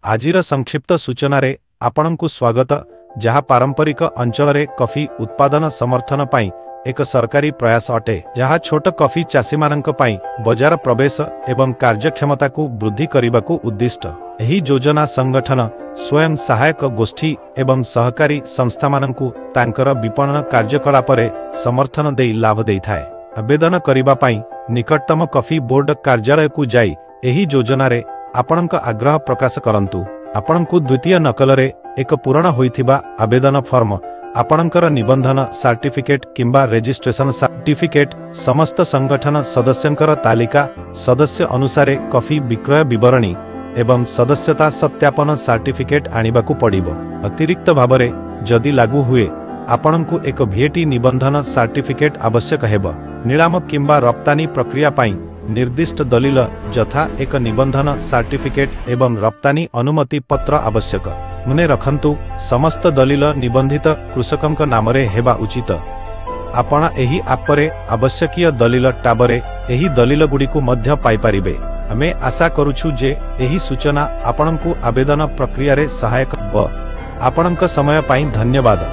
आजिर संक्षिप्त सूचना रे आपणंकु स्वागत जहाँ पारंपरिक अंचल रे कॉफी उत्पादन समर्थन पाई एक सरकारी प्रयास अटे जहाँ छोट कॉफी चाषी मानक पाई बजार प्रवेश एवं कार्यक्षमता को वृद्धि करने उद्दिष्ट एही योजना संगठन स्वयं सहायक गोष्ठी एवं सहकारी संस्था मानकु तांकर विपणन कार्यकलाप रे समर्थन दे लाभ देइथाय। आवेदन करिबा पाई निकटतम कॉफी बोर्ड कार्यालय को जाई एही योजना रे आपणक आग्रह प्रकाश करंतु। आपणकु द्वितीय नकल रे एक पूरण होइथिबा आवेदन फॉर्म आपणकर निबंधन सर्टिफिकेट किंबा रजिस्ट्रेशन सर्टिफिकेट समस्त संगठन सदस्यंकर तालिका सदस्य अनुसारे कॉफी विक्रय विवरणी एवं सदस्यता सत्यापन सर्टिफिकेट आनिबाकु पड़िबो। अतिरिक्त भाबरे जदि लागू हुए आपणकु एक भेटी निबंधन सर्टिफिकेट आवश्यक हेबो। निलाम किंबा रप्तानी प्रक्रिया पाई निर्दिष्ट दलील यथा एक निबंधन सर्टिफिकेट एवं रप्तानी अनुमति पत्र आवश्यक। मने रखंतु समस्त दलील निबंधित कृषकंक नामरे हेबा उचित। आपण एही आपरे आवश्यकीय दलील टाबरे एही दलील गुडीकु मध्य पाई परिबे। आमे आशा करूछु जे एही सूचना आपणकु आवेदन प्रक्रिया रे सहायक व आपणक समय पाई धन्यवाद।